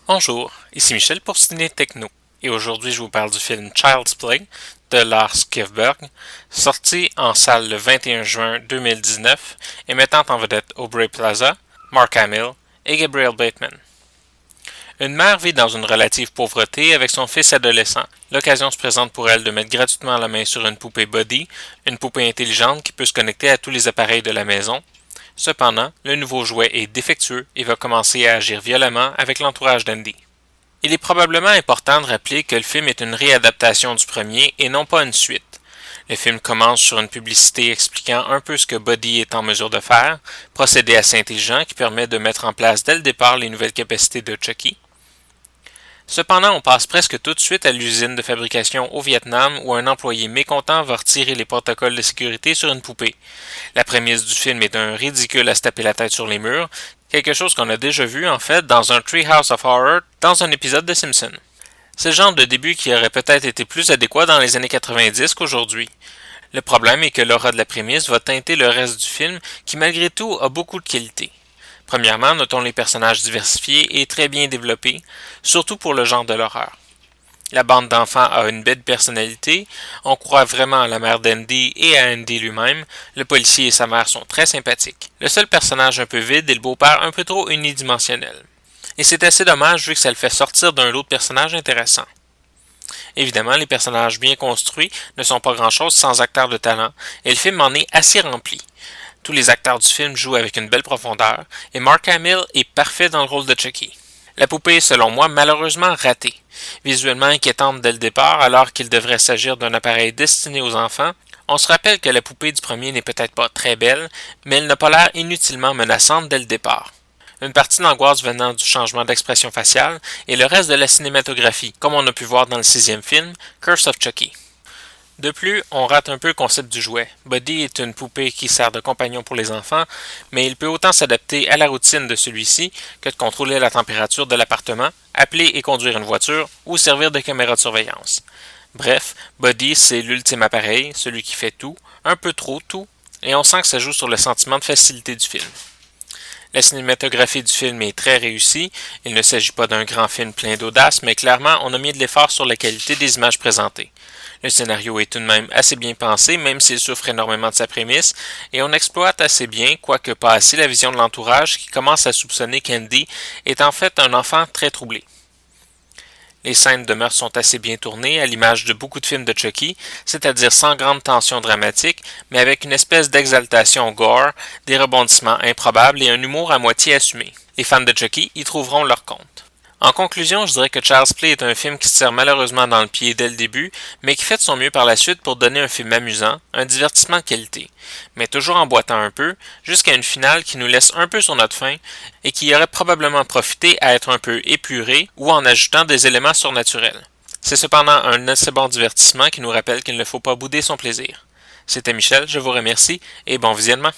Bonjour, ici Michel pour Ciné Techno, et aujourd'hui je vous parle du film Child's Play de Lars Kjellberg, sorti en salle le 21 juin 2019 et mettant en vedette Aubrey Plaza, Mark Hamill et Gabriel Bateman. Une mère vit dans une relative pauvreté avec son fils adolescent. L'occasion se présente pour elle de mettre gratuitement la main sur une poupée Buddy, une poupée intelligente qui peut se connecter à tous les appareils de la maison. Cependant, le nouveau jouet est défectueux et va commencer à agir violemment avec l'entourage d'Andy. Il est probablement important de rappeler que le film est une réadaptation du premier et non pas une suite. Le film commence sur une publicité expliquant un peu ce que Buddy est en mesure de faire, procédé assez intelligent qui permet de mettre en place dès le départ les nouvelles capacités de Chucky. Cependant, on passe presque tout de suite à l'usine de fabrication au Vietnam où un employé mécontent va retirer les protocoles de sécurité sur une poupée. La prémisse du film est un ridicule à se taper la tête sur les murs, quelque chose qu'on a déjà vu en fait dans un Treehouse of Horror dans un épisode de Simpsons. C'est le genre de début qui aurait peut-être été plus adéquat dans les années 90 qu'aujourd'hui. Le problème est que l'aura de la prémisse va teinter le reste du film qui malgré tout a beaucoup de qualités. Premièrement, notons les personnages diversifiés et très bien développés, surtout pour le genre de l'horreur. La bande d'enfants a une belle personnalité, on croit vraiment à la mère d'Andy et à Andy lui-même, le policier et sa mère sont très sympathiques. Le seul personnage un peu vide est le beau-père un peu trop unidimensionnel. Et c'est assez dommage vu que ça le fait sortir d'un lot de personnages intéressants. Évidemment, les personnages bien construits ne sont pas grand-chose sans acteurs de talent, et le film en est assez rempli. Tous les acteurs du film jouent avec une belle profondeur, et Mark Hamill est parfait dans le rôle de Chucky. La poupée est selon moi malheureusement ratée. Visuellement inquiétante dès le départ alors qu'il devrait s'agir d'un appareil destiné aux enfants, on se rappelle que la poupée du premier n'est peut-être pas très belle, mais elle n'a pas l'air inutilement menaçante dès le départ. Une partie d'angoisse venant du changement d'expression faciale et le reste de la cinématographie, comme on a pu voir dans le sixième film, Curse of Chucky. De plus, on rate un peu le concept du jouet. Buddy est une poupée qui sert de compagnon pour les enfants, mais il peut autant s'adapter à la routine de celui-ci que de contrôler la température de l'appartement, appeler et conduire une voiture ou servir de caméra de surveillance. Bref, Buddy c'est l'ultime appareil, celui qui fait tout, un peu trop tout, et on sent que ça joue sur le sentiment de facilité du film. La cinématographie du film est très réussie, il ne s'agit pas d'un grand film plein d'audace, mais clairement on a mis de l'effort sur la qualité des images présentées. Le scénario est tout de même assez bien pensé, même s'il souffre énormément de sa prémisse, et on exploite assez bien, quoique pas assez, la vision de l'entourage qui commence à soupçonner qu'Andy est en fait un enfant très troublé. Les scènes de meurtre sont assez bien tournées, à l'image de beaucoup de films de Chucky, c'est-à-dire sans grande tension dramatique, mais avec une espèce d'exaltation gore, des rebondissements improbables et un humour à moitié assumé. Les fans de Chucky y trouveront leur compte. En conclusion, je dirais que Child's Play est un film qui se tire malheureusement dans le pied dès le début, mais qui fait de son mieux par la suite pour donner un film amusant, un divertissement de qualité, mais toujours emboîtant un peu, jusqu'à une finale qui nous laisse un peu sur notre faim et qui aurait probablement profité à être un peu épurée ou en ajoutant des éléments surnaturels. C'est cependant un assez bon divertissement qui nous rappelle qu'il ne faut pas bouder son plaisir. C'était Michel, je vous remercie et bon visionnement.